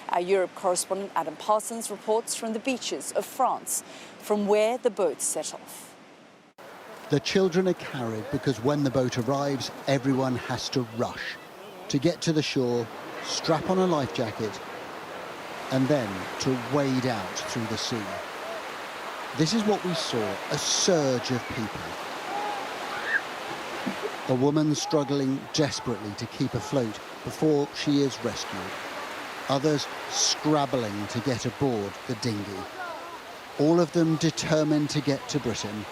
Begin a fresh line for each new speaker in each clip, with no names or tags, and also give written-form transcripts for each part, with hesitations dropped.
Our Europe correspondent Adam Parsons reports from the beaches of France, from where the boats set off.
The children are carried because when the boat arrives, everyone has to rush to get to the shore, strap on a life jacket, and then to wade out through the sea. This is what we saw, a surge of people. A woman struggling desperately to keep afloat before she is rescued. Others scrabbling to get aboard the dinghy. All of them determined to get to Britain,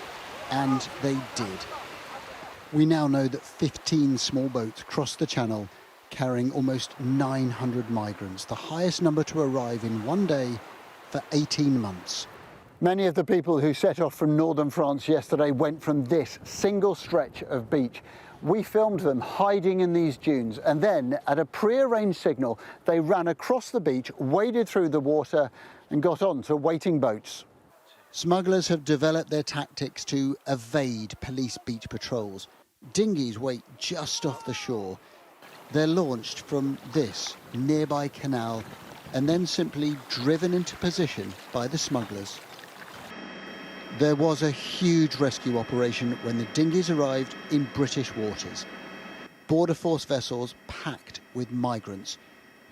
and they did. We now know that 15 small boats crossed the channel carrying almost 900 migrants, the highest number to arrive in one day for 18 months. Many of the people who set off from northern France yesterday went from this single stretch of beach. We filmed them hiding in these dunes, and then at a pre-arranged signal they ran across the beach, waded through the water and got on to waiting boats. Smugglers have developed their tactics to evade police beach patrols. Dinghies wait just off the shore. They're launched from this nearby canal and then simply driven into position by the smugglers. There was a huge rescue operation when the dinghies arrived in British waters. Border Force vessels packed with migrants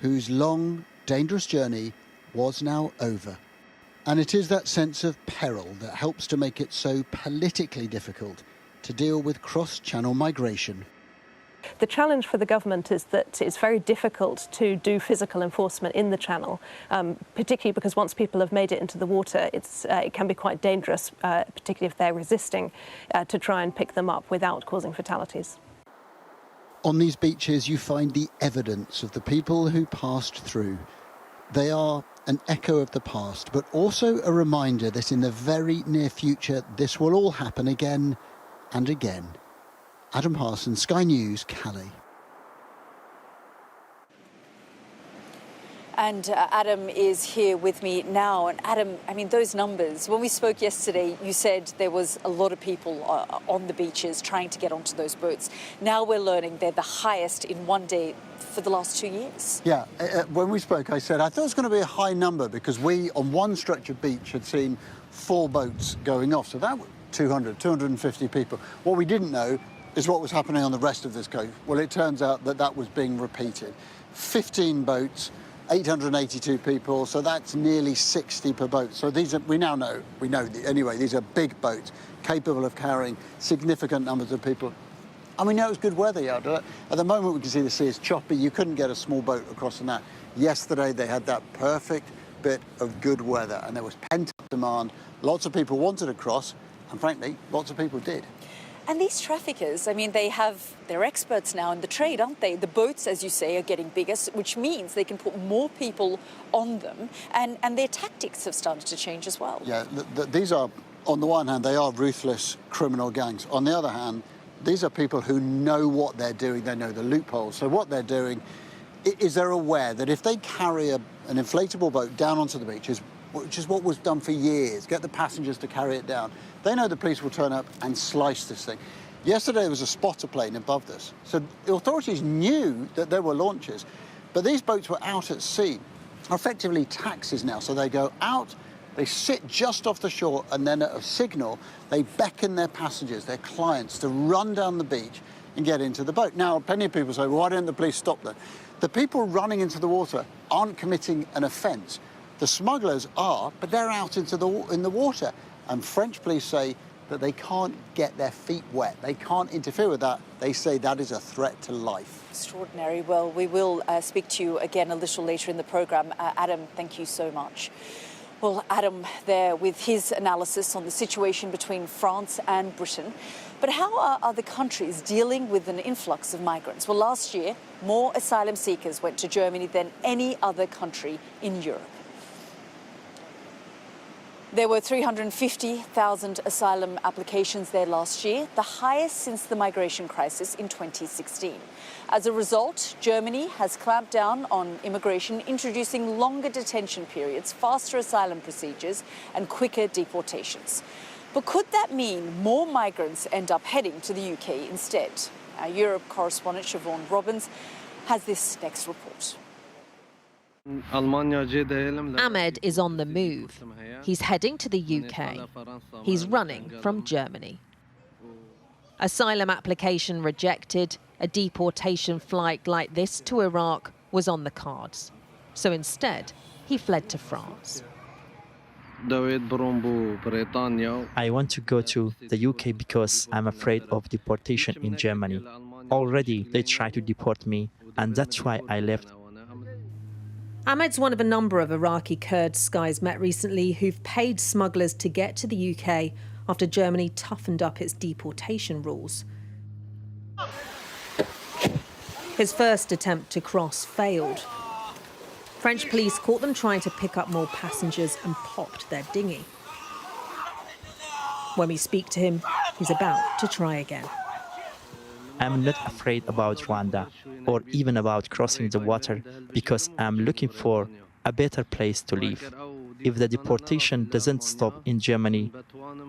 whose long, dangerous journey was now over. And it is that sense of peril that helps to make it so politically difficult to deal with cross-channel migration.
The challenge for the government is that it's very difficult to do physical enforcement in the channel, particularly because once people have made it into the water, it can be quite dangerous, particularly if they're resisting, to try and pick them up without causing fatalities.
On these beaches, you find the evidence of the people who passed through. They are an echo of the past, but also a reminder that in the very near future, this will all happen again and again. Adam Parsons, Sky News, Calais.
And Adam is here with me now. And Adam, I mean, those numbers, when we spoke yesterday, you said there was a lot of people on the beaches trying to get onto those boats. Now we're learning they're the highest in one day for the last 2 years.
Yeah, when we spoke, I said I thought it was going to be a high number because we, on one stretch of beach, had seen 4 boats going off. So that was 250 people. What we didn't know is what was happening on the rest of this coast. Well, it turns out that that was being repeated. 15 boats, 882 people, so that's nearly 60 per boat. So these are, we know anyway, these are big boats capable of carrying significant numbers of people. And we know it's good weather, Yalda. At the moment, we can see the sea is choppy. You couldn't get a small boat across on that. Yesterday, they had that perfect bit of good weather, and there was pent-up demand. Lots of people wanted to cross, and frankly, lots of people did.
And these traffickers, I mean, they're experts now in the trade, aren't they? The boats, as you say, are getting bigger, which means they can put more people on them, and their tactics have started to change as well.
Yeah, these are, on the one hand, they are ruthless criminal gangs. On the other hand, these are people who know what they're doing, they know the loopholes. So what they're doing is they're aware that if they carry an inflatable boat down onto the beaches, which is what was done for years, get the passengers to carry it down, they know the police will turn up and slice this thing. Yesterday there was a spotter plane above this, so the authorities knew that there were launches, but these boats were out at sea, effectively taxis now, so they go out, they sit just off the shore, and then at a signal, they beckon their passengers, their clients, to run down the beach and get into the boat. Now, plenty of people say, well, why don't the police stop them? The people running into the water aren't committing an offence. The smugglers are, but they're out in the water. And French police say that they can't get their feet wet. They can't interfere with that. They say that is a threat to life.
Extraordinary. Well, we will speak to you again a little later in the programme. Adam, thank you so much. Well, Adam there with his analysis on the situation between France and Britain. But how are other countries dealing with an influx of migrants? Well, last year, more asylum seekers went to Germany than any other country in Europe. There were 350,000 asylum applications there last year, the highest since the migration crisis in 2016. As a result, Germany has clamped down on immigration, introducing longer detention periods, faster asylum procedures, and quicker deportations. But could that mean more migrants end up heading to the UK instead? Our Europe correspondent Siobhan Robbins has this next report.
Ahmed is on the move. He's heading to the UK. He's running from Germany. Asylum application rejected, a deportation flight like this to Iraq was on the cards. So instead, he fled to France.
I want to go to the UK because I'm afraid of deportation in Germany. Already they try to deport me, and that's why I left.
Ahmed's one of a number of Iraqi Kurds Skies met recently who've paid smugglers to get to the UK after Germany toughened up its deportation rules. His first attempt to cross failed. French police caught them trying to pick up more passengers and popped their dinghy. When we speak to him, he's about to try again.
I'm not afraid about Rwanda or even about crossing the water because I'm looking for a better place to live. If the deportation doesn't stop in Germany,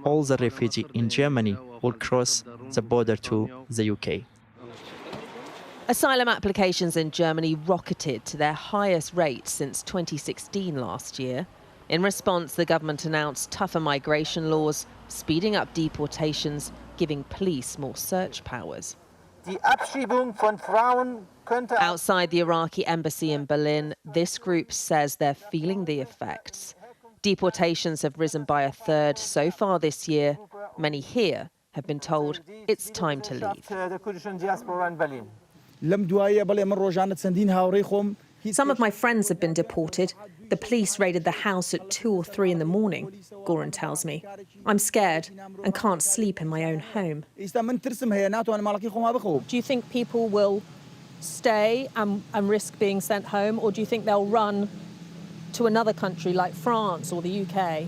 all the refugees in Germany will cross the border to the UK.
Asylum applications in Germany rocketed to their highest rate since 2016 last year. In response, the government announced tougher migration laws, speeding up deportations, giving police more search powers. Outside the Iraqi embassy in Berlin, this group says they're feeling the effects. Deportations have risen by a third so far this year. Many here have been told it's time to leave. Some of my friends have been deported. The police raided the house at 2 or 3 in the morning, Goran tells me. I'm scared and can't sleep in my own home. Do you think people will stay and risk being sent home, or do you think they'll run to another country like France or the UK?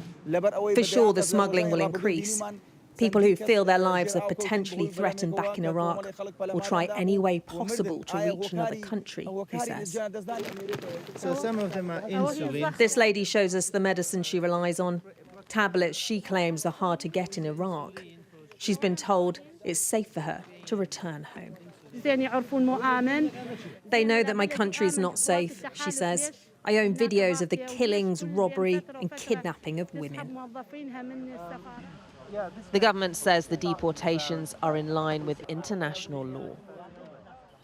For sure, the smuggling will increase. People who feel their lives are potentially threatened back in Iraq will try any way possible to reach another country, he says.
So some of them are insulin.
This lady shows us the medicine she relies on, tablets she claims are hard to get in Iraq. She's been told it's safe for her to return home. They know that my country is not safe, she says. I own videos of the killings, robbery and kidnapping of women. The government says the deportations are in line with international law.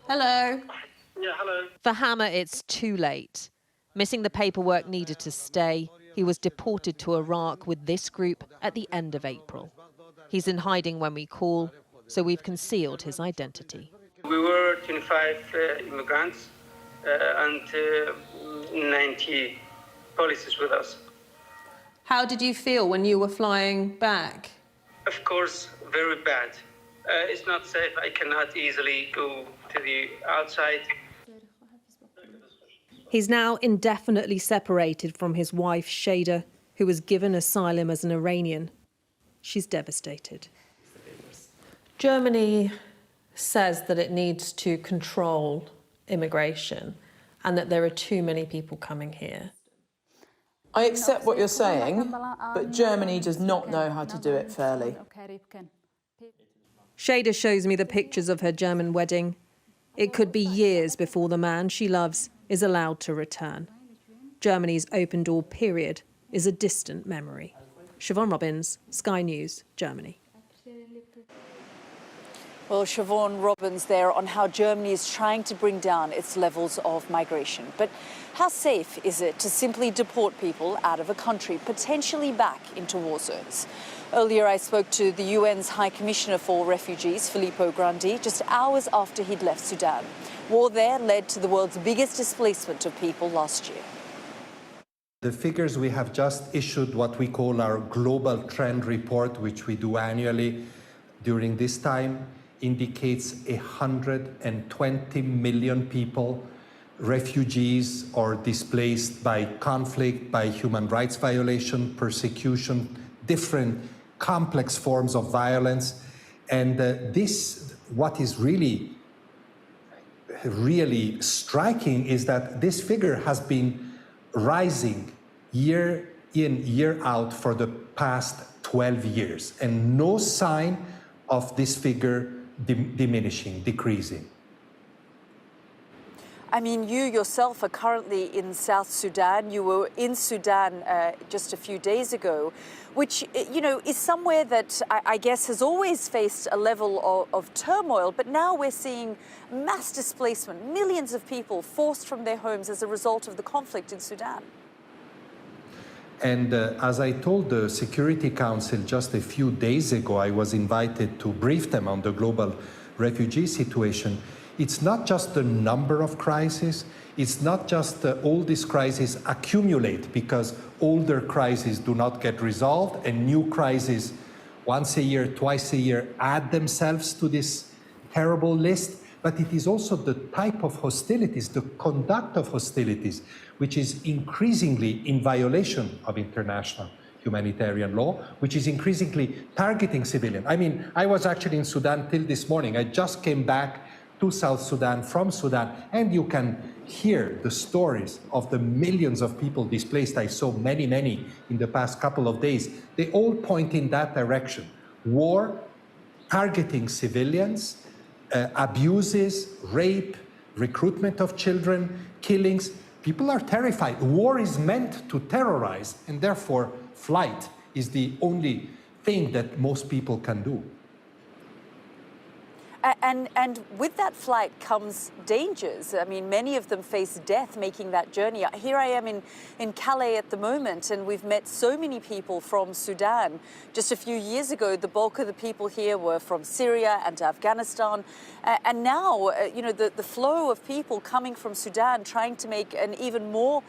Hello.
Yeah, hello.
For Hammer, it's too late. Missing the paperwork needed to stay, he was deported to Iraq with this group at the end of April. He's in hiding when we call, so we've concealed his identity.
We were 25 immigrants and 90 police with us.
How did you feel when you were flying back?
Of course, very bad. It's not safe. I cannot easily go to the outside.
He's now indefinitely separated from his wife, Shada, who was given asylum as an Iranian. She's devastated. Germany says that it needs to control immigration and that there are too many people coming here.
I accept what you're saying, but Germany does not know how to do it fairly.
Shada shows me the pictures of her German wedding. It could be years before the man she loves is allowed to return. Germany's open door period is a distant memory. Siobhan Robbins, Sky News, Germany.
Well, Siobhan Robbins there on how Germany is trying to bring down its levels of migration. But how safe is it to simply deport people out of a country, potentially back into war zones? Earlier, I spoke to the UN's High Commissioner for Refugees, Filippo Grandi, just hours after he'd left Sudan. War there led to the world's biggest displacement of people last year.
The figures we have just issued, what we call our global trend report, which we do annually during this time, indicates 120 million people, refugees or displaced by conflict, by human rights violation, persecution, different complex forms of violence. And what is really striking is that this figure has been rising year in, year out for the past 12 years, and no sign of this figure diminishing, decreasing.
I mean, you yourself are currently in South Sudan. You were in Sudan just a few days ago, which, you know, is somewhere that I guess has always faced a level of turmoil. But now we're seeing mass displacement, millions of people forced from their homes as a result of the conflict in Sudan.
And as I told the Security Council just a few days ago, I was invited to brief them on the global refugee situation. It's not just the number of crises, it's not just all these crises accumulate because older crises do not get resolved and new crises once a year, twice a year add themselves to this terrible list, but it is also the type of hostilities, the conduct of hostilities, which is increasingly in violation of international humanitarian law, which is increasingly targeting civilians. I mean, I was actually in Sudan till this morning. I just came back to South Sudan from Sudan, and you can hear the stories of the millions of people displaced. I saw many in the past couple of days. They all point in that direction. War, targeting civilians, abuses, rape, recruitment of children, killings. People are terrified. War is meant to terrorize, and therefore flight is the only thing that most people can do.
And with that flight comes dangers. I mean, many of them face death making that journey. Here I am in Calais at the moment, and we've met so many people from Sudan. Just a few years ago, the bulk of the people here were from Syria and Afghanistan. And now, you know, the flow of people coming from Sudan trying to make an even more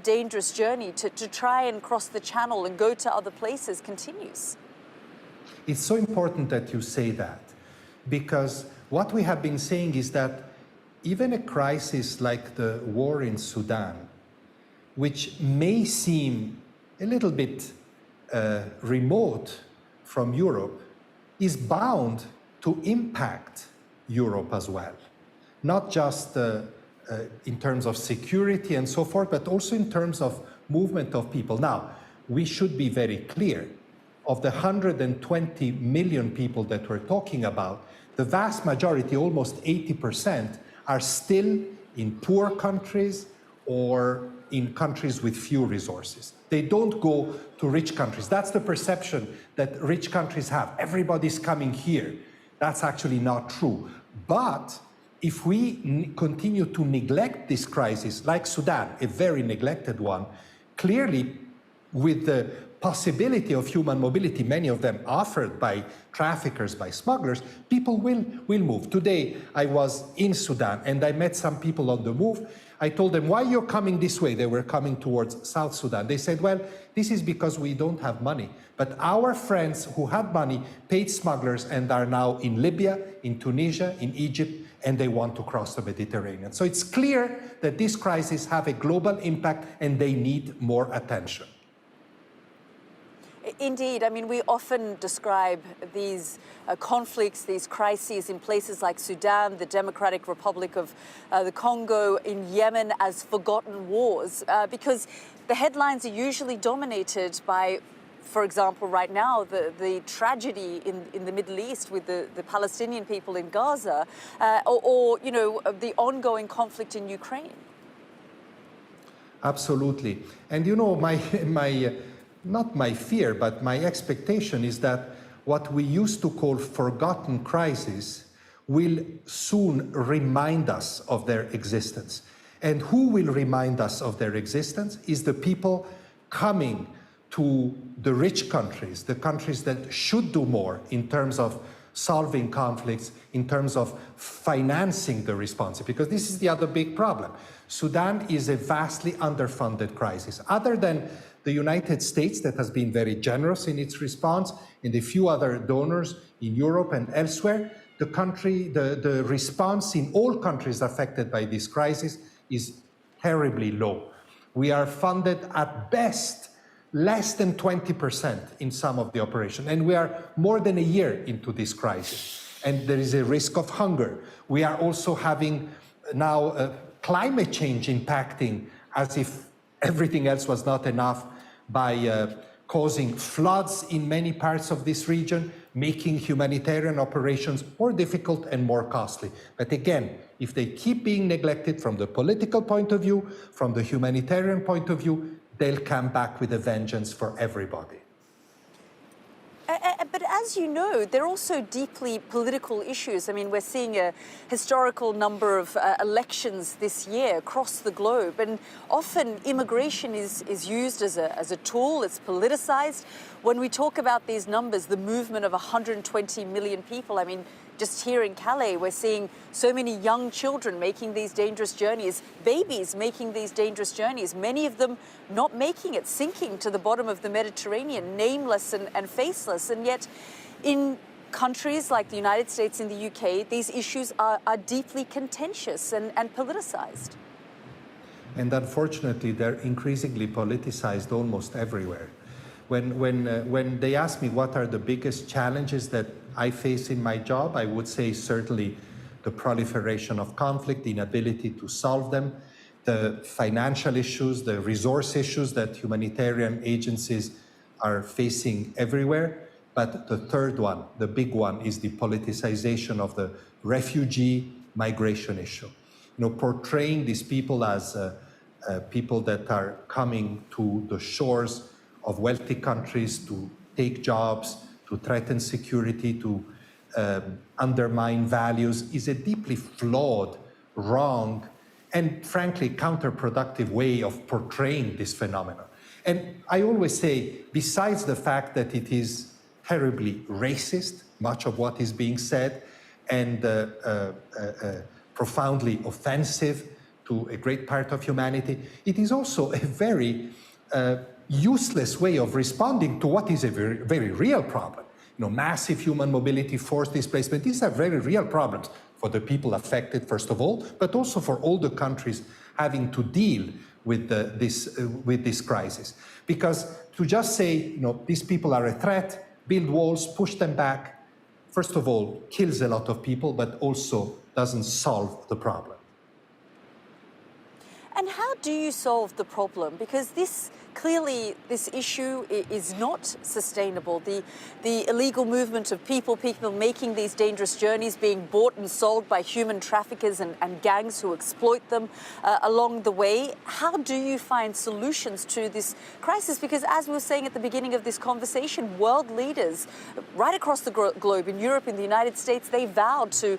dangerous journey to try and cross the channel and go to other places continues.
It's so important that you say that, because what we have been saying is that even a crisis like the war in Sudan, which may seem a little bit remote from Europe, is bound to impact Europe as well. Not just in terms of security and so forth, but also in terms of movement of people. Now, we should be very clear. Of the 120 million people that we're talking about, the vast majority, almost 80%, are still in poor countries or in countries with few resources. They don't go to rich countries. That's the perception that rich countries have. Everybody's coming here. That's actually not true. But if we continue to neglect this crisis, like Sudan, a very neglected one, clearly with the possibility of human mobility, many of them offered by traffickers, by smugglers, people will move. Today, I was in Sudan and I met some people on the move. I told them, why you're coming this way? They were coming towards South Sudan. They said, well, this is because we don't have money. But our friends who had money paid smugglers and are now in Libya, in Tunisia, in Egypt, and they want to cross the Mediterranean. So it's clear that these crises have a global impact and they need more attention.
Indeed. I mean, we often describe these conflicts, these crises in places like Sudan, the Democratic Republic of the Congo, in Yemen as forgotten wars, because the headlines are usually dominated by, for example, right now, the tragedy in the Middle East with the Palestinian people in Gaza, or, you know, the ongoing conflict in Ukraine.
Absolutely. And, you know, not my fear, but my expectation is that what we used to call forgotten crises will soon remind us of their existence. And who will remind us of their existence is the people coming to the rich countries, the countries that should do more in terms of solving conflicts, in terms of financing the response, because this is the other big problem. Sudan is a vastly underfunded crisis. Other than the United States, that has been very generous in its response, and a few other donors in Europe and elsewhere, the response in all countries affected by this crisis is terribly low. We are funded at best less than 20% in some of the operations, and we are more than a year into this crisis, and there is a risk of hunger. We are also having now climate change impacting, as if everything else was not enough, by causing floods in many parts of this region, making humanitarian operations more difficult and more costly. But again, if they keep being neglected from the political point of view, from the humanitarian point of view, they'll come back with a vengeance for everybody.
But as you know, they're also deeply political issues. I mean, we're seeing a historical number of elections this year across the globe, and often immigration is used as a tool. It's politicized. When we talk about these numbers, the movement of 120 million people, I mean, just here in Calais, we're seeing so many young children making these dangerous journeys, babies making these dangerous journeys, many of them not making it, sinking to the bottom of the Mediterranean, nameless and faceless. And yet, in countries like the United States and the UK, these issues are deeply contentious and politicized.
And unfortunately, they're increasingly politicized almost everywhere. When they ask me what are the biggest challenges that I face in my job, I would say certainly the proliferation of conflict, the inability to solve them, the financial issues, the resource issues that humanitarian agencies are facing everywhere. But the third one, the big one, is the politicization of the refugee migration issue. Portraying these people as people that are coming to the shores of wealthy countries to take jobs, to threaten security, to undermine values, is a deeply flawed, wrong, and frankly counterproductive way of portraying this phenomenon. And I always say, besides the fact that it is terribly racist, much of what is being said, and profoundly offensive to a great part of humanity, it is also a very useless way of responding to what is a very, very real problem. Massive human mobility, forced displacement, these are very real problems for the people affected, first of all, but also for all the countries having to deal with this crisis. Because to just say, these people are a threat, build walls, push them back, first of all, kills a lot of people, but also doesn't solve the problem.
And how do you solve the problem? Because this issue is not sustainable. The illegal movement of people making these dangerous journeys, being bought and sold by human traffickers and gangs who exploit them along the way. How do you find solutions to this crisis? Because as we were saying at the beginning of this conversation, world leaders right across the globe, in Europe, in the United States, they vowed to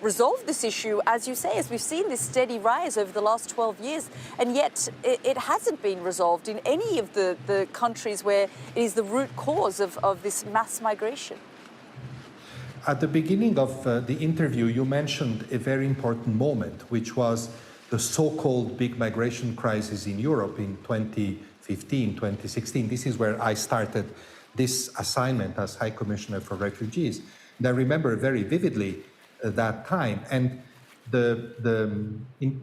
resolve this issue, as you say, as we've seen this steady rise over the last 12 years. And yet it hasn't been resolved in any of the countries where it is the root cause of this mass migration.
At the beginning of the interview, you mentioned a very important moment, which was the so-called big migration crisis in Europe in 2015, 2016. This is where I started this assignment as High Commissioner for Refugees. And I remember very vividly that time. And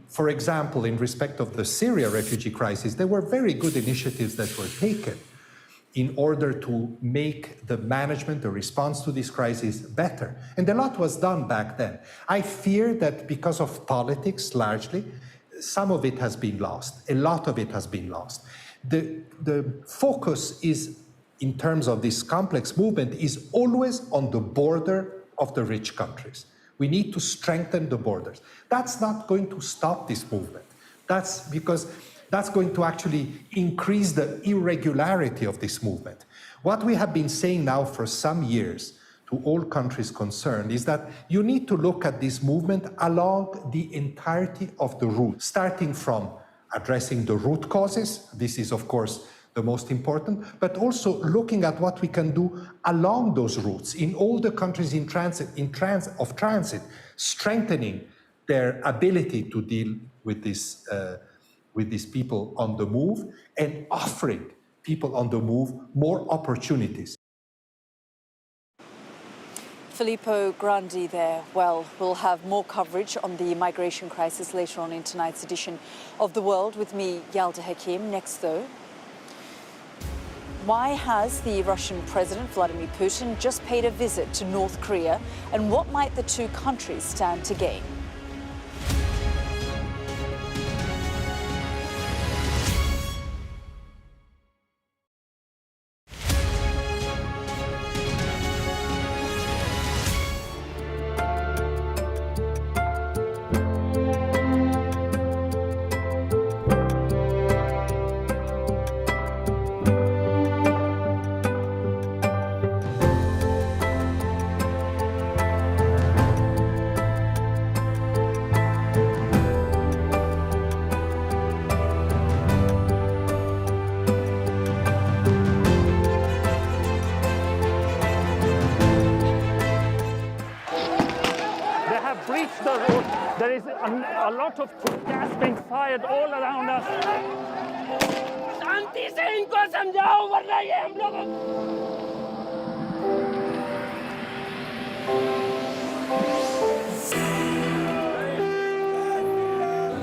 for example, in respect of the Syria refugee crisis, there were very good initiatives that were taken in order to make the management, the response to this crisis better. And a lot was done back then. I fear that because of politics, largely, some of it has been lost. A lot of it has been lost. The focus is, in terms of this complex movement, is always on the border of the rich countries. We need to strengthen the borders. That's not going to stop this movement. That's because that's going to actually increase the irregularity of this movement. What we have been saying now for some years to all countries concerned is that you need to look at this movement along the entirety of the route, starting from addressing the root causes. This is, of course, the most important, but also looking at what we can do along those routes in all the countries in transit, strengthening their ability to deal with these people on the move and offering people on the move more opportunities.
Filippo Grandi there. Well, we'll have more coverage on the migration crisis later on in tonight's edition of The World with me, Yalda Hakim. Next, though, why has the Russian President Vladimir Putin just paid a visit to North Korea, and what might the two countries stand to gain?
There is a lot of gas being fired all around us.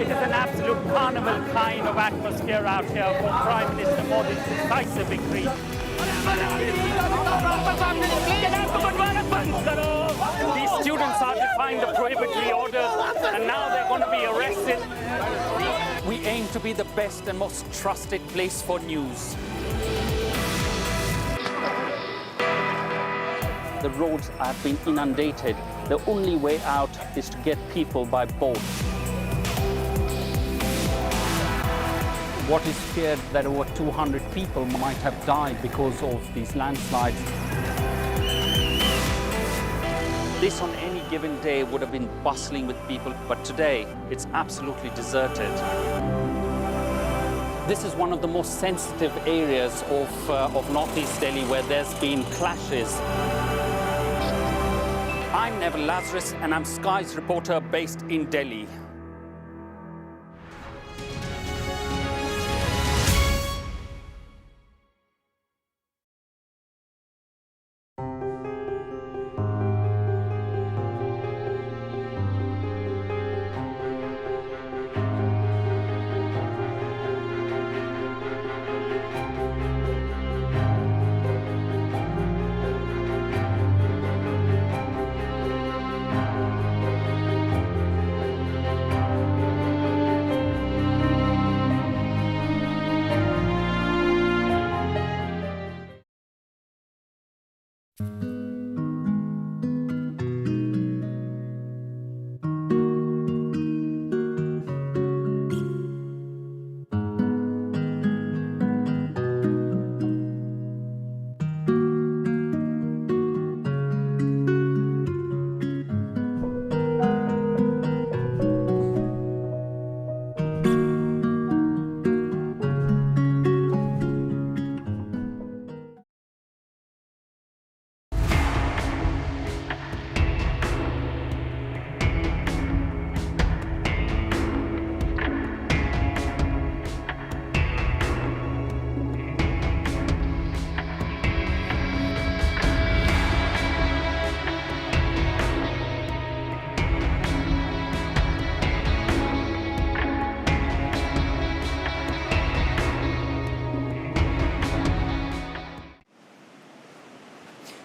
It is an absolute carnival kind of atmosphere out here for Prime Minister Modi's decisive victory. These students are defying the prohibitory orders, and now they're going to be arrested. We aim to be the best and most trusted place for news. The roads have been inundated. The only way out is to get people by boat. What is feared that over 200 people might have died because of these landslides. This on any given day would have been bustling with people, but today it's absolutely deserted. This is one of the most sensitive areas of northeast Delhi where there's been clashes. I'm Neville Lazarus and I'm Sky's reporter based in Delhi.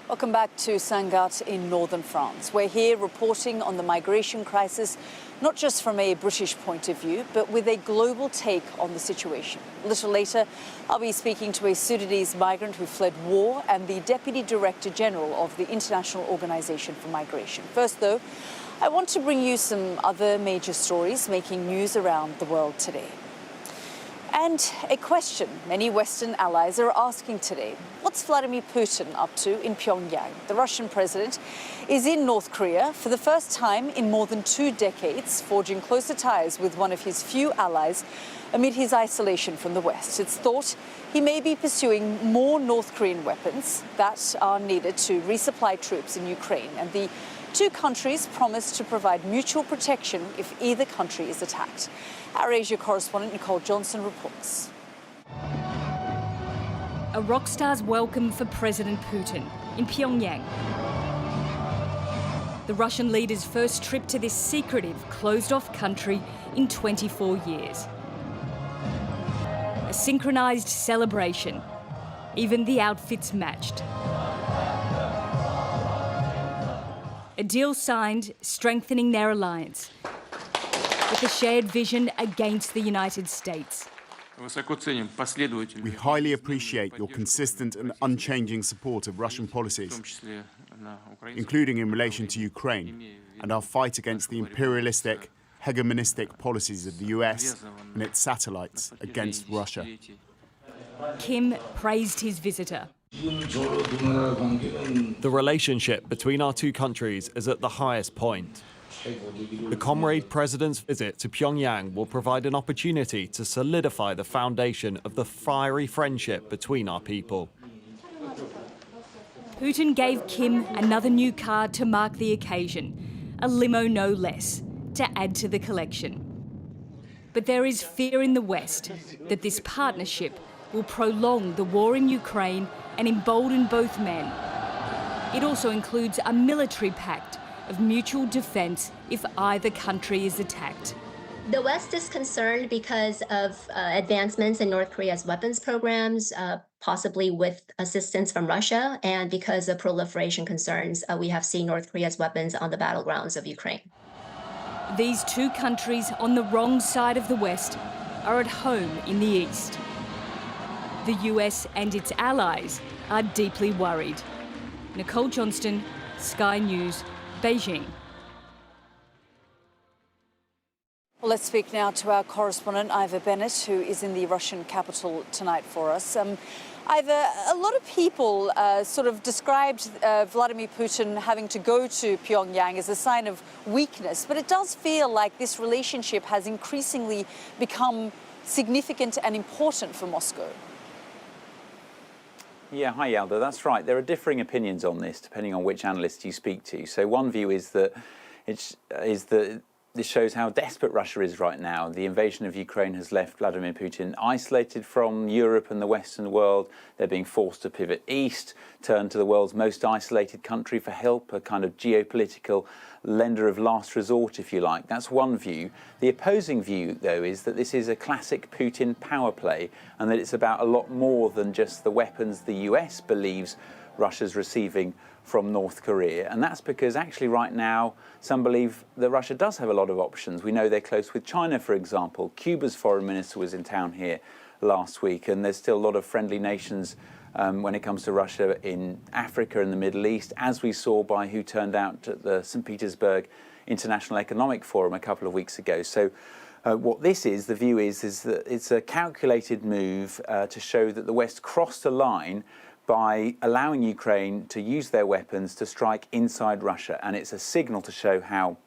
Welcome back to Sangatte in northern France. We're here reporting on the migration crisis, not just from a British point of view, but with a global take on the situation. A little later, I'll be speaking to a Sudanese migrant who fled war and the Deputy Director General of the International Organization for Migration. First, though, I want to bring you some other major stories making news around the world today. And a question many Western allies are asking today. What's Vladimir Putin up to in Pyongyang? The Russian president is in North Korea for the first time in more than 2 decades, forging closer ties with one of his few allies amid his isolation from the West. It's thought he may be pursuing more North Korean weapons that are needed to resupply troops in Ukraine. And the two countries promise to provide mutual protection if either country is attacked. Our Asia correspondent Nicole Johnson reports.
A rock star's welcome for President Putin in Pyongyang. The Russian leader's first trip to this secretive, closed-off country in 24 years. A synchronised celebration. Even the outfits matched. A deal signed, strengthening their alliance, with a shared vision against the United States.
We highly appreciate your consistent and unchanging support of Russian policies, including in relation to Ukraine, and our fight against the imperialistic, hegemonistic policies of the US and its satellites against Russia.
Kim praised his visitor.
The relationship between our two countries is at the highest point. The comrade president's visit to Pyongyang will provide an opportunity to solidify the foundation of the fiery friendship between our people.
Putin gave Kim another new card to mark the occasion, a limo no less, to add to the collection. But there is fear in the West that this partnership will prolong the war in Ukraine and embolden both men. It also includes a military pact of mutual defence if either country is attacked.
The West is concerned because of advancements in North Korea's weapons programs, possibly with assistance from Russia, and because of proliferation concerns, we have seen North Korea's weapons on the battlegrounds of Ukraine.
These two countries on the wrong side of the West are at home in the East. The US and its allies are deeply worried. Nicole Johnston, Sky News, Beijing.
Well, let's speak now to our correspondent, Ivor Bennett, who is in the Russian capital tonight for us. Ivor, a lot of people sort of described Vladimir Putin having to go to Pyongyang as a sign of weakness, but it does feel like this relationship has increasingly become significant and important for Moscow.
Yeah, hi Yalda, that's right. There are differing opinions on this depending on which analyst you speak to. So one view is that this shows how desperate Russia is right now. The invasion of Ukraine has left Vladimir Putin isolated from Europe and the Western world. They're being forced to pivot east, turn to the world's most isolated country for help, a kind of geopolitical lender of last resort, if you like. That's one view. The opposing view, though, is that this is a classic Putin power play and that it's about a lot more than just the weapons the US believes Russia's receiving from North Korea. And that's because actually right now some believe that Russia does have a lot of options. We know they're close with China, for example. Cuba's foreign minister was in town here last week, and there's still a lot of friendly nations when it comes to Russia in Africa and the Middle East, as we saw by who turned out at the St. Petersburg International Economic Forum a couple of weeks ago. So what this is, the view is that it's a calculated move to show that the West crossed a line by allowing Ukraine to use their weapons to strike inside Russia. And it's a signal to show how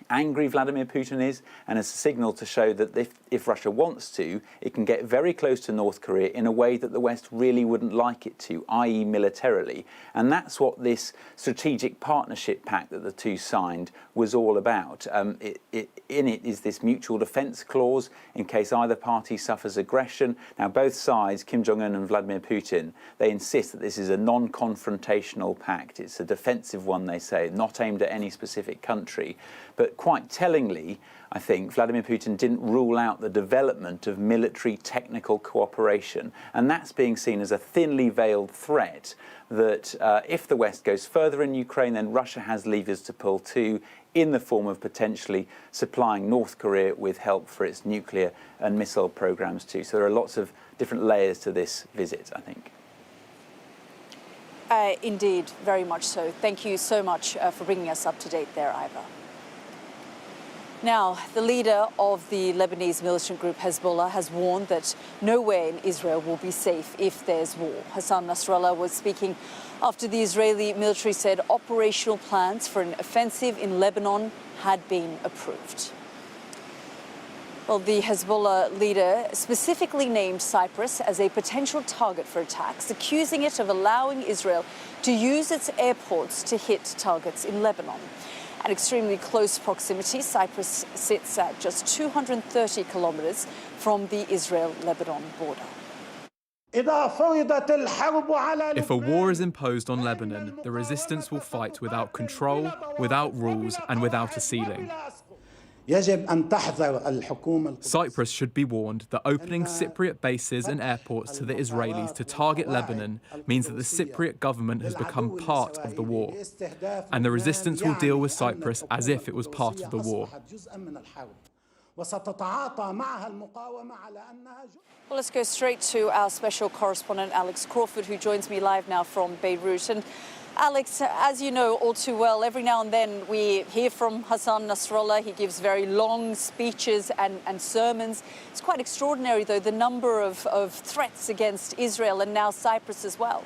angry Vladimir Putin is, and it's a signal to show that if Russia wants to, it can get very close to North Korea in a way that the West really wouldn't like it to, i.e. militarily. And that's what this strategic partnership pact that the two signed was all about. In it is this mutual defence clause in case either party suffers aggression. Now, both sides, Kim Jong-un and Vladimir Putin, they insist that this is a non-confrontational pact. It's a defensive one, they say, not aimed at any specific country. But quite tellingly, I think, Vladimir Putin didn't rule out the development of military technical cooperation. And that's being seen as a thinly veiled threat that if the West goes further in Ukraine, then Russia has levers to pull too, in the form of potentially supplying North Korea with help for its nuclear and missile programs too. So there are lots of different layers to this visit, I think.
Indeed, very much so. Thank you so much for bringing us up to date there, Ivor. Now, the leader of the Lebanese militant group Hezbollah has warned that nowhere in Israel will be safe if there's war. Hassan Nasrallah was speaking after the Israeli military said operational plans for an offensive in Lebanon had been approved. Well, the Hezbollah leader specifically named Cyprus as a potential target for attacks, accusing it of allowing Israel to use its airports to hit targets in Lebanon. At extremely close proximity, Cyprus sits at just 230 kilometers from the Israel-Lebanon border.
If a war is imposed on Lebanon, the resistance will fight without control, without rules, and without a ceiling. Cyprus should be warned that opening Cypriot bases and airports to the Israelis to target Lebanon means that the Cypriot government has become part of the war, and the resistance will deal with Cyprus as if it was part of the war.
Well, let's go straight to our special correspondent, Alex Crawford, who joins me live now from Beirut. And Alex, as you know all too well, every now and then we hear from Hassan Nasrallah. He gives very long speeches and sermons. It's quite extraordinary, though, the number of threats against Israel and now Cyprus as well.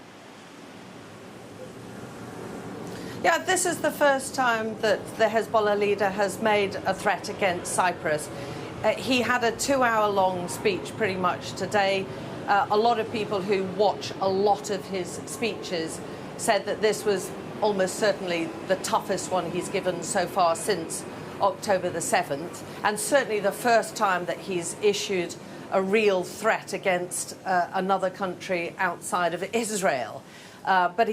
Yeah, this is the first time that the Hezbollah leader has made a threat against Cyprus. He had a 2-hour-long speech pretty much today. A lot of people who watch a lot of his speeches said that this was almost certainly the toughest one he's given so far since October the 7th, and certainly the first time that he's issued a real threat against another country outside of Israel. But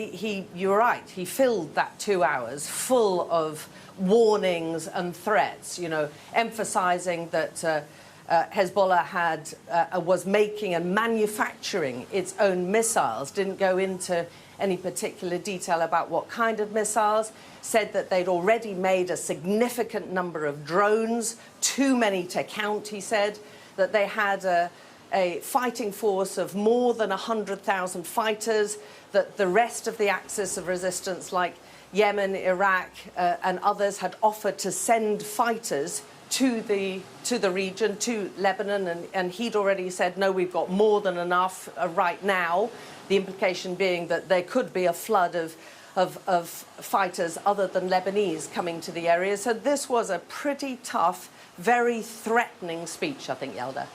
you're right, he filled that 2 hours full of warnings and threats, you know, emphasizing that Hezbollah was making and manufacturing its own missiles, didn't go into any particular detail about what kind of missiles, said that they'd already made a significant number of drones, too many to count, he said, that they had a fighting force of more than 100,000 fighters, that the rest of the axis of resistance, like Yemen, Iraq, and others, had offered to send fighters to the region, to Lebanon, and he'd already said, no, we've got more than enough right now, the implication being that there could be a flood of fighters other than Lebanese coming to the area. So this was a pretty tough, very threatening speech, I think, Yalda.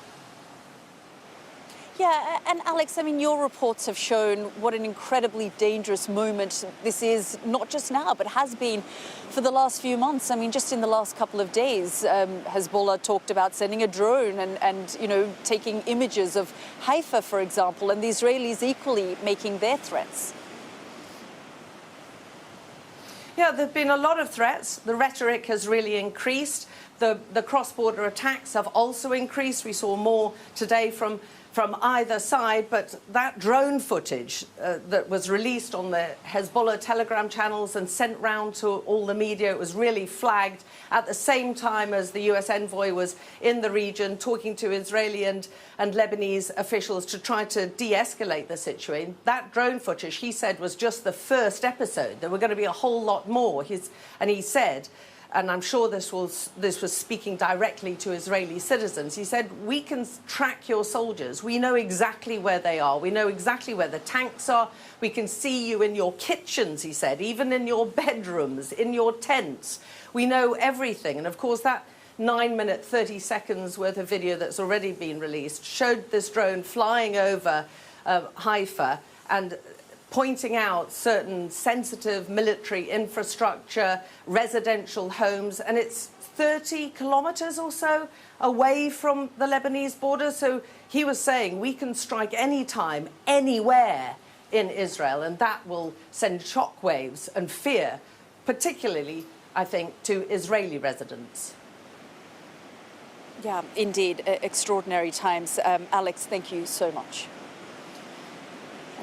Yeah, and Alex, I mean, your reports have shown what an incredibly dangerous moment this is, not just now, but has been for the last few months. I mean, just in the last couple of days, Hezbollah talked about sending a drone and, you know, taking images of Haifa, for example, and the Israelis equally making their threats.
Yeah, there have been a lot of threats. The rhetoric has really increased. The cross-border attacks have also increased. We saw more today from either side, but that drone footage that was released on the Hezbollah Telegram channels and sent round to all the media, it was really flagged at the same time as the US envoy was in the region talking to Israeli and Lebanese officials to try to de-escalate the situation. That drone footage, he said, was just the first episode. There were going to be a whole lot more. And he said, and I'm sure this was speaking directly to Israeli citizens, he said, we can track your soldiers. We know exactly where they are. We know exactly where the tanks are. We can see you in your kitchens, he said, even in your bedrooms, in your tents. We know everything. And of course, that 9-minute, 30 seconds worth of video that's already been released showed this drone flying over Haifa and pointing out certain sensitive military infrastructure, residential homes, and it's 30 kilometers or so away from the Lebanese border. So he was saying we can strike anytime, anywhere in Israel, and that will send shockwaves and fear, particularly, I think, to Israeli residents.
Yeah, indeed, extraordinary times. Alex, thank you so much.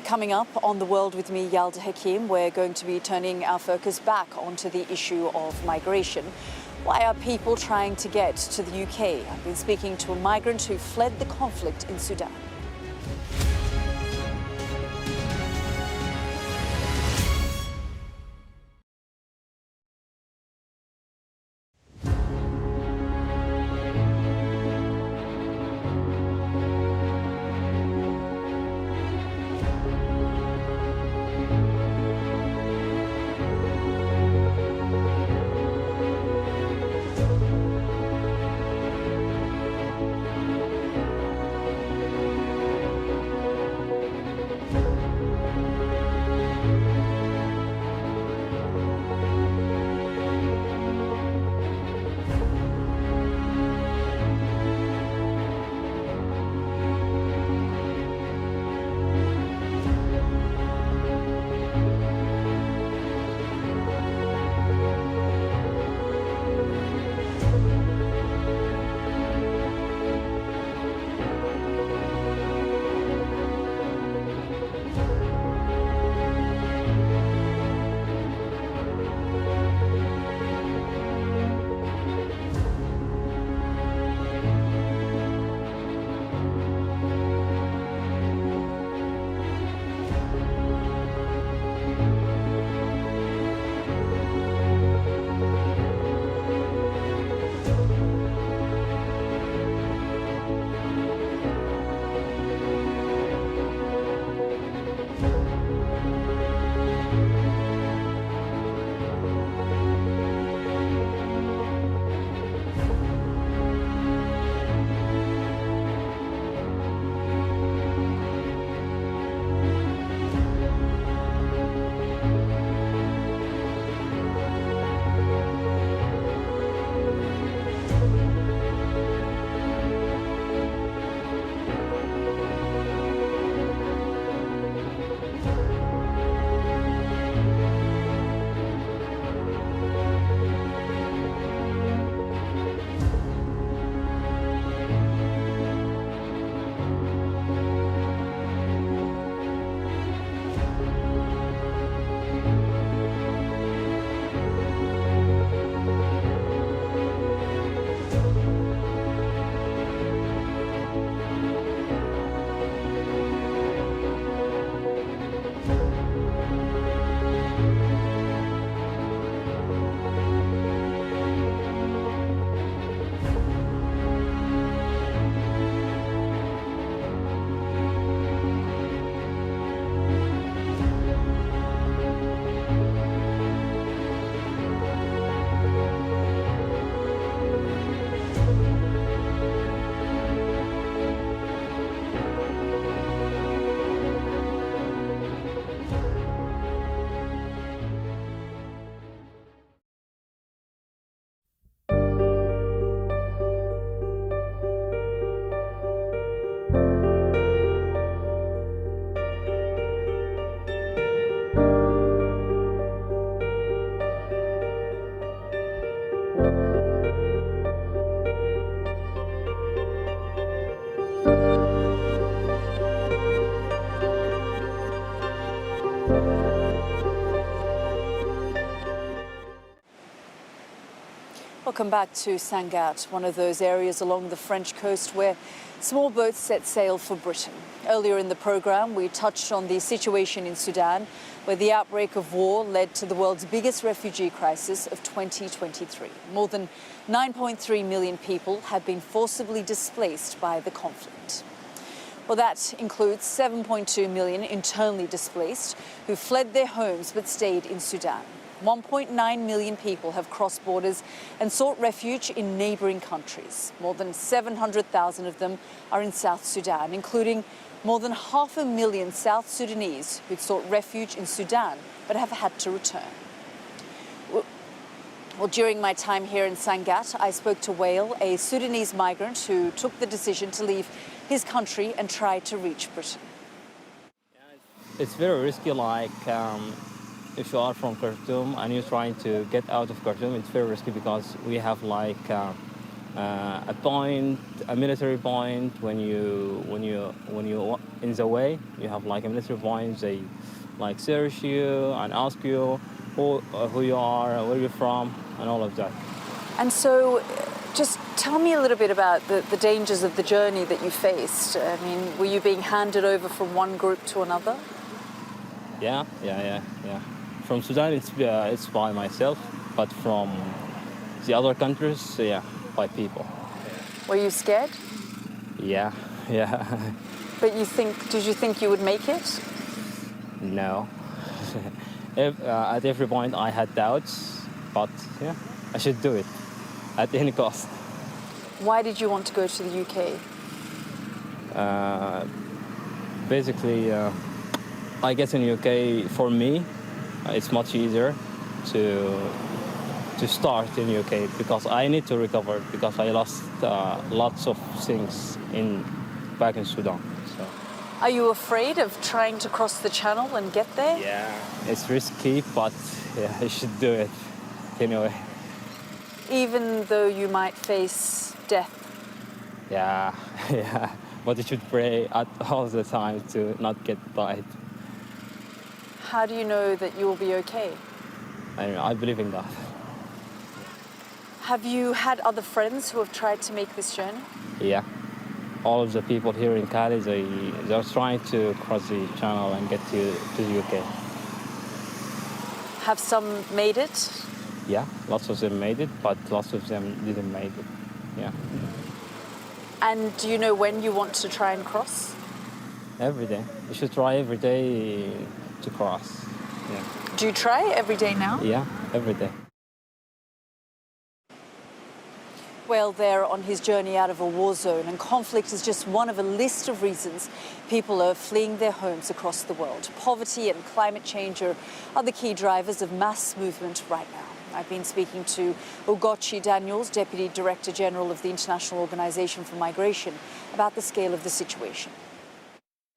Coming up on The World with me, Yalda Hakim, we're going to be turning our focus back onto the issue of migration. Why are people trying to get to the UK? I've been speaking to a migrant who fled the conflict in Sudan. Welcome back to Sangatte, one of those areas along the French coast where small boats set sail for Britain. Earlier in the programme, we touched on the situation in Sudan, where the outbreak of war led to the world's biggest refugee crisis of 2023. More than 9.3 million people have been forcibly displaced by the conflict. Well, that includes 7.2 million internally displaced who fled their homes but stayed in Sudan. 1.9 million people have crossed borders and sought refuge in neighbouring countries. More than 700,000 of them are in South Sudan, including more than 500,000 South Sudanese who'd sought refuge in Sudan but have had to return. Well, during my time here in Sangatte, I spoke to Wael, a Sudanese migrant who took the decision to leave his country and try to reach Britain.
It's very risky, if you are from Khartoum and you're trying to get out of Khartoum, it's very risky because we have a military point when you in the way. You have a military point. They search you and ask you who you are, where you're from, and all of that.
And so, just tell me a little bit about the dangers of the journey that you faced. I mean, were you being handed over from one group to another?
Yeah. From Sudan, it's by myself, but from the other countries, by people.
Were you scared?
Yeah.
But did you think you would make it?
No. At every point I had doubts, but I should do it at any cost.
Why did you want to go to the UK?
Basically, I guess in the UK, for me, it's much easier to start in the UK because I need to recover because I lost lots of things back in Sudan. So.
Are you afraid of trying to cross the channel and get there?
Yeah, it's risky, but I should do it anyway.
Even though you might face death?
Yeah, but you should pray all the time to not get died.
How do you know that you will be okay?
I believe in God.
Have you had other friends who have tried to make this journey?
Yeah. All of the people here in Cali, they're trying to cross the channel and get to the UK.
Have some made it?
Yeah, lots of them made it, but lots of them didn't make it. Yeah.
And do you know when you want to try and cross?
Every day. You should try every day to cross. Yeah.
Do you try every day now?
Yeah, every day.
Well, there on his journey out of a war zone, and conflict is just one of a list of reasons people are fleeing their homes across the world. Poverty and climate change are the key drivers of mass movement right now. I've been speaking to Ugochi Daniels, Deputy Director General of the International Organization for Migration, about the scale of the situation.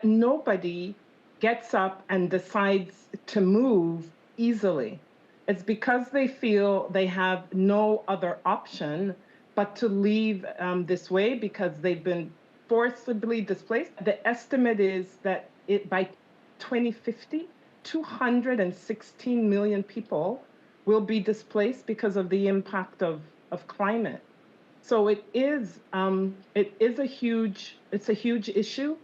Nobody gets up and decides to move easily. It's because they feel they have no other option but to leave this way because they've been forcibly displaced. The estimate is that by 2050, 216 million people will be displaced because of the impact of climate. So it is a huge issue,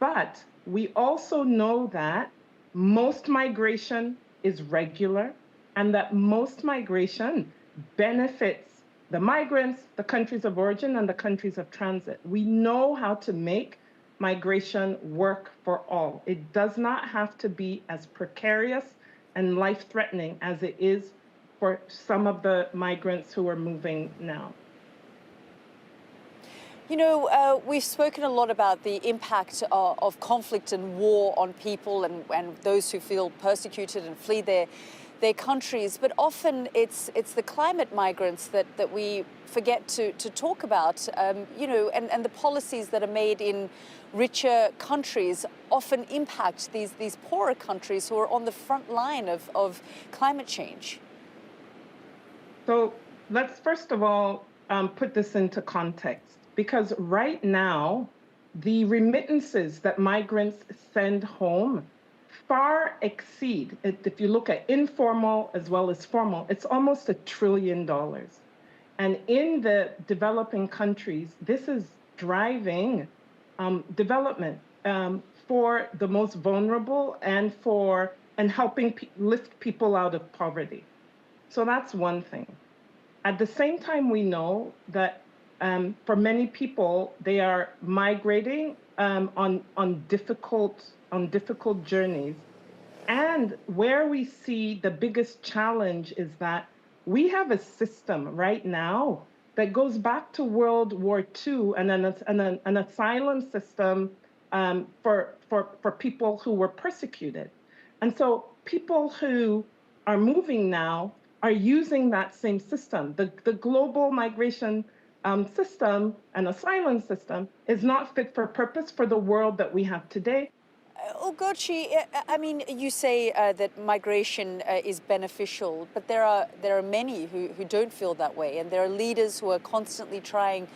but we also know that most migration is regular and that most migration benefits the migrants, the countries of origin, and the countries of transit. We know how to make migration work for all. It does not have to be as precarious and life-threatening as it is for some of the migrants who are moving now.
You know, we've spoken a lot about the impact of conflict and war on people and those who feel persecuted and flee their countries, but often it's the climate migrants that we forget to talk about, you know, and the policies that are made in richer countries often impact these poorer countries who are on the front line of climate change.
So let's first of all put this into context, because right now, the remittances that migrants send home far exceed, if you look at informal as well as formal, it's almost $1 trillion. And in the developing countries, this is driving development for the most vulnerable and helping lift people out of poverty. So that's one thing. At the same time, we know that for many people, they are migrating on difficult journeys. And where we see the biggest challenge is that we have a system right now that goes back to World War II and an asylum system for people who were persecuted. And so people who are moving now are using that same system. The global migration system and asylum system is not fit for purpose for the world that we have today.
Ugochi, I mean, you say that migration is beneficial, but there are many who don't feel that way, and there are leaders who are constantly trying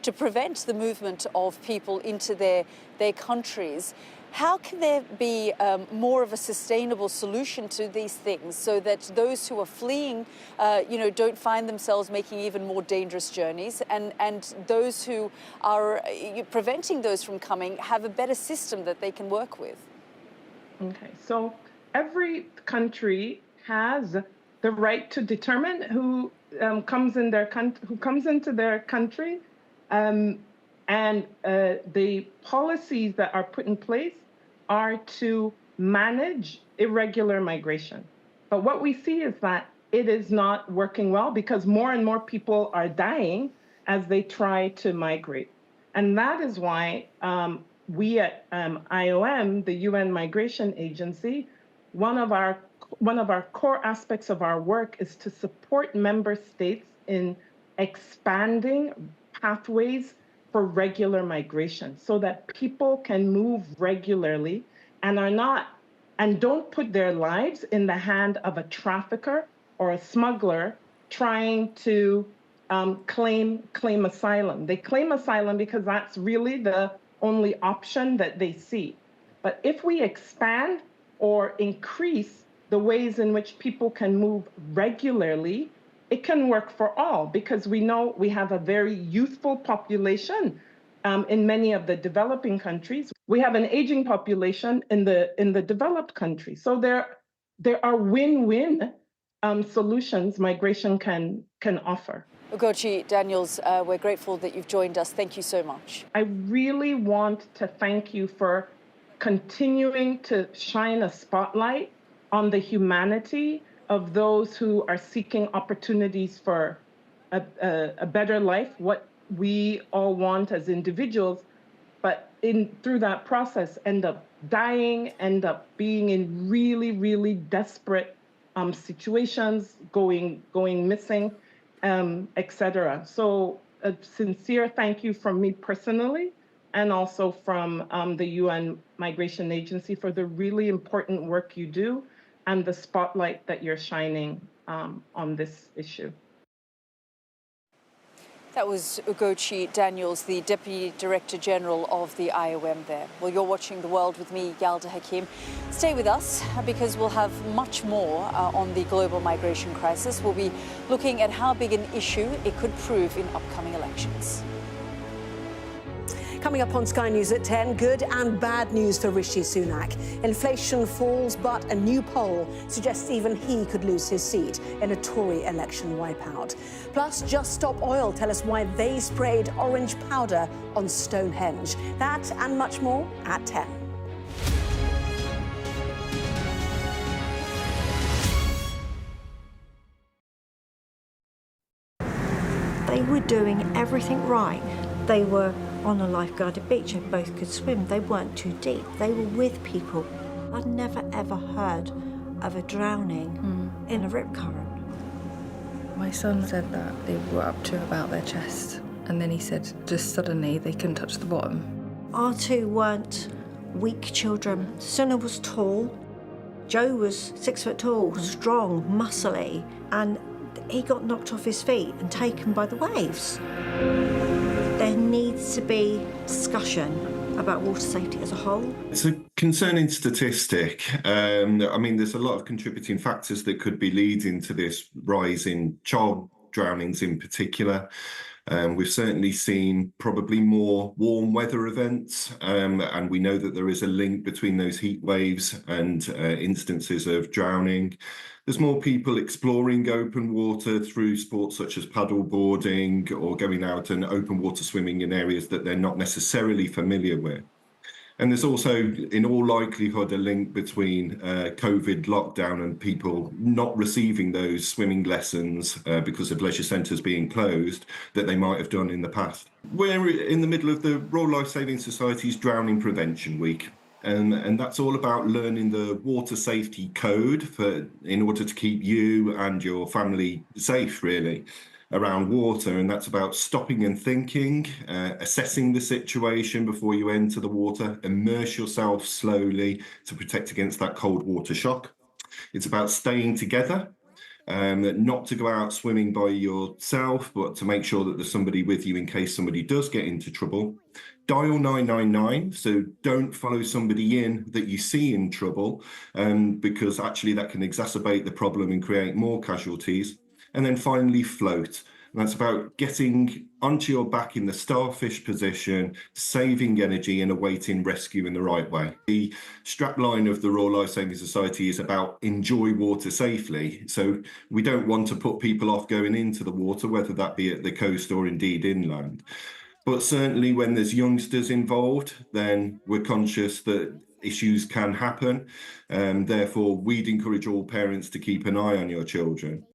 to prevent the movement of people into their countries. How can there be more of a sustainable solution to these things so that those who are fleeing, don't find themselves making even more dangerous journeys, and those who are preventing those from coming have a better system that they can work with?
Okay, so every country has the right to determine who comes into their country, and the policies that are put in place are to manage irregular migration. But what we see is that it is not working well because more and more people are dying as they try to migrate. And that is why we at IOM, the UN Migration Agency, one of our core aspects of our work is to support member states in expanding pathways for regular migration so that people can move regularly and don't put their lives in the hand of a trafficker or a smuggler trying to claim asylum. They claim asylum because that's really the only option that they see. But if we expand or increase the ways in which people can move regularly, it can work for all, because we know we have a very youthful population in many of the developing countries. We have an aging population in the developed countries. So there are win-win solutions migration can offer.
Ugochi Daniels, we're grateful that you've joined us. Thank you so much.
I really want to thank you for continuing to shine a spotlight on the humanity of those who are seeking opportunities for a better life, what we all want as individuals, but through that process end up dying, end up being in really, really desperate situations, going missing, etc. So a sincere thank you from me personally, and also from the UN Migration Agency for the really important work you do and the spotlight that you're shining on this issue.
That was Ugochi Daniels, the Deputy Director General of the IOM there. Well, you're watching The World with me, Yalda Hakim. Stay with us because we'll have much more on the global migration crisis. We'll be looking at how big an issue it could prove in upcoming elections.
Coming up on Sky News at 10, good and bad news for Rishi Sunak. Inflation falls, but a new poll suggests even he could lose his seat in a Tory election wipeout. Plus, Just Stop Oil tell us why they sprayed orange powder on Stonehenge. That and much more at 10.
They were doing everything right. They were on a lifeguarded beach and both could swim. They weren't too deep. They were with people. I'd never ever heard of a drowning in a rip current.
My son said that they were up to about their chest, and then he said just suddenly they couldn't touch the bottom.
Our two weren't weak children. Sunil was tall. Joe was 6 foot tall, strong, muscly, and he got knocked off his feet and taken by the waves. There needs to be discussion about water safety as a whole.
It's a concerning statistic. I mean, there's a lot of contributing factors that could be leading to this rise in child drownings in particular. We've certainly seen probably more warm weather events, and we know that there is a link between those heat waves and instances of drowning. There's more people exploring open water through sports such as paddle boarding or going out and open water swimming in areas that they're not necessarily familiar with. And there's also, in all likelihood, a link between COVID lockdown and people not receiving those swimming lessons because of leisure centres being closed that they might have done in the past. We're in the middle of the Royal Life Saving Society's Drowning Prevention Week. And that's all about learning the water safety code in order to keep you and your family safe, really, around water. And that's about stopping and thinking, assessing the situation before you enter the water, immerse yourself slowly to protect against that cold water shock. It's about staying together, not to go out swimming by yourself, but to make sure that there's somebody with you in case somebody does get into trouble. Dial 999, so don't follow somebody in that you see in trouble, because actually that can exacerbate the problem and create more casualties. And then finally, float. And that's about getting onto your back in the starfish position, saving energy and awaiting rescue in the right way. The strapline of the Royal Life Saving Society is about enjoy water safely. So we don't want to put people off going into the water, whether that be at the coast or indeed inland. But certainly when there's youngsters involved, then we're conscious that issues can happen. Therefore, we'd encourage all parents to keep an eye on your children.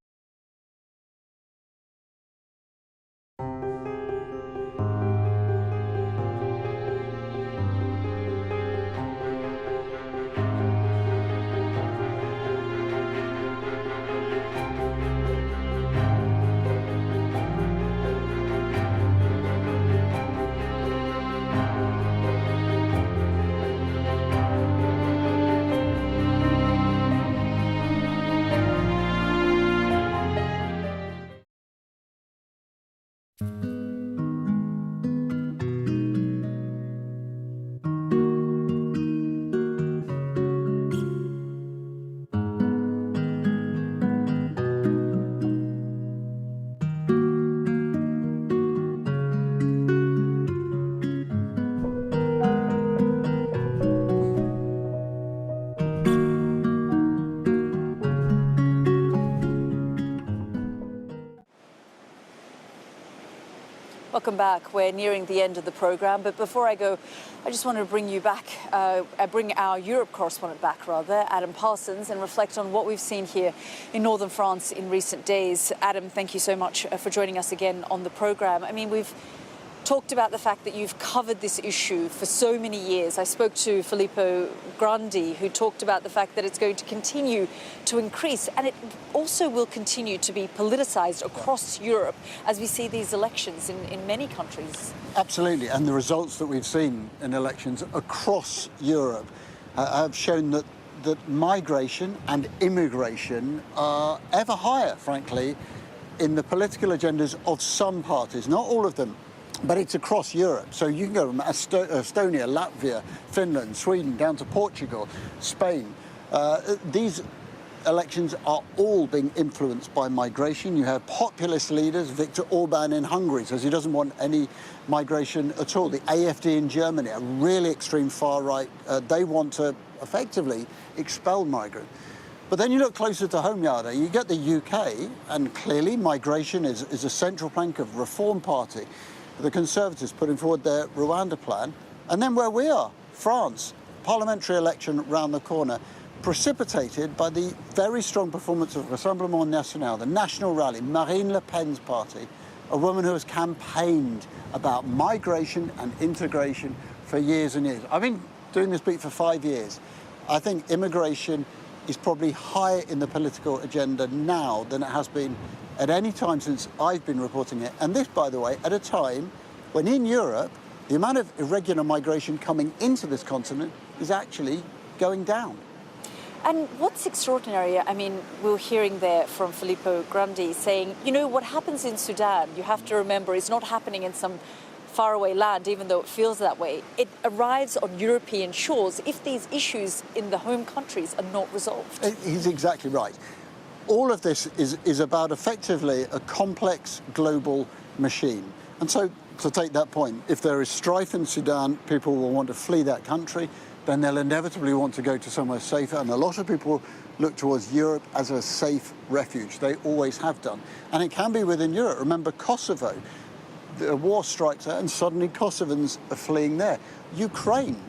Welcome back. We're nearing the end of the programme, but before I go, I just want to bring you back, bring our Europe correspondent back, rather, Adam Parsons, and reflect on what we've seen here in northern France in recent days. Adam, thank you so much for joining us again on the programme. I mean, we've talked about the fact that you've covered this issue for so many years. I spoke to Filippo Grandi, who talked about the fact that it's going to continue to increase, and it also will continue to be politicised across Europe as we see these elections in many countries.
Absolutely, and the results that we've seen in elections across Europe have shown that migration and immigration are ever higher, frankly, in the political agendas of some parties, not all of them. But it's across Europe. So you can go from Estonia, Latvia, Finland, Sweden, down to Portugal, Spain. These elections are all being influenced by migration. You have populist leaders, Viktor Orban in Hungary says he doesn't want any migration at all. The AfD in Germany, a really extreme far right, they want to effectively expel migrants. But then you look closer to home, Yalda, you get the UK, and clearly migration is a central plank of Reform Party. The Conservatives putting forward their Rwanda plan. And then where we are, France, parliamentary election round the corner, precipitated by the very strong performance of Rassemblement National, the national rally, Marine Le Pen's party, a woman who has campaigned about migration and integration for years and years. I've been doing this beat for 5 years. I think immigration is probably higher in the political agenda now than it has been at any time since I've been reporting it. And this, by the way, at a time when in Europe, the amount of irregular migration coming into this continent is actually going down.
And what's extraordinary, I mean, we were hearing there from Filippo Grandi saying, you know, what happens in Sudan, you have to remember, is not happening in some faraway land, even though it feels that way. It arrives on European shores if these issues in the home countries are not resolved.
He's exactly right. all of this is about effectively a complex global machine. And so, to take that point, if there is strife in Sudan, people will want to flee that country, then they'll inevitably want to go to somewhere safer. And a lot of people look towards Europe as a safe refuge. They always have done. And it can be within Europe. Remember Kosovo. The war strikes there and suddenly Kosovans are fleeing there. Ukraine.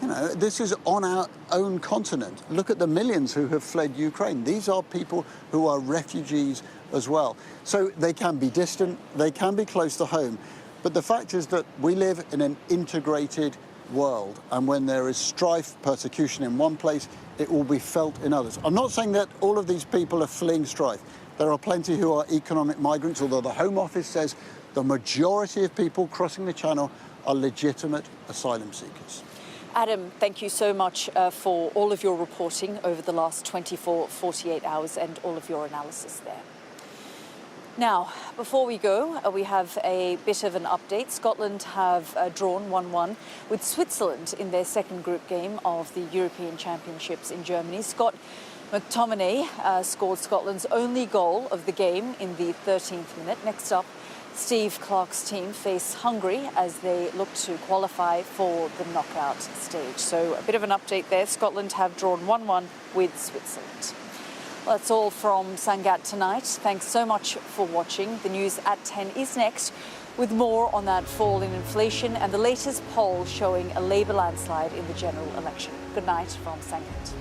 You know, this is on our own continent. Look at the millions who have fled Ukraine. These are people who are refugees as well. So they can be distant, they can be close to home. But the fact is that we live in an integrated world. And when there is strife, persecution in one place, it will be felt in others. I'm not saying that all of these people are fleeing strife. There are plenty who are economic migrants, although the Home Office says the majority of people crossing the channel are legitimate asylum seekers.
Adam, thank you so much for all of your reporting over the last 48 hours and all of your analysis there. Now, before we go, we have a bit of an update. Scotland have drawn 1-1 with Switzerland in their second group game of the European Championships in Germany. Scott McTominay scored Scotland's only goal of the game in the 13th minute. Next up, Steve Clarke's team face Hungary as they look to qualify for the knockout stage. So a bit of an update there. Scotland have drawn 1-1 with Switzerland. Well, that's all from Sangatte tonight. Thanks so much for watching. The news at 10 is next with more on that fall in inflation and the latest poll showing a Labour landslide in the general election. Good night from Sangatte.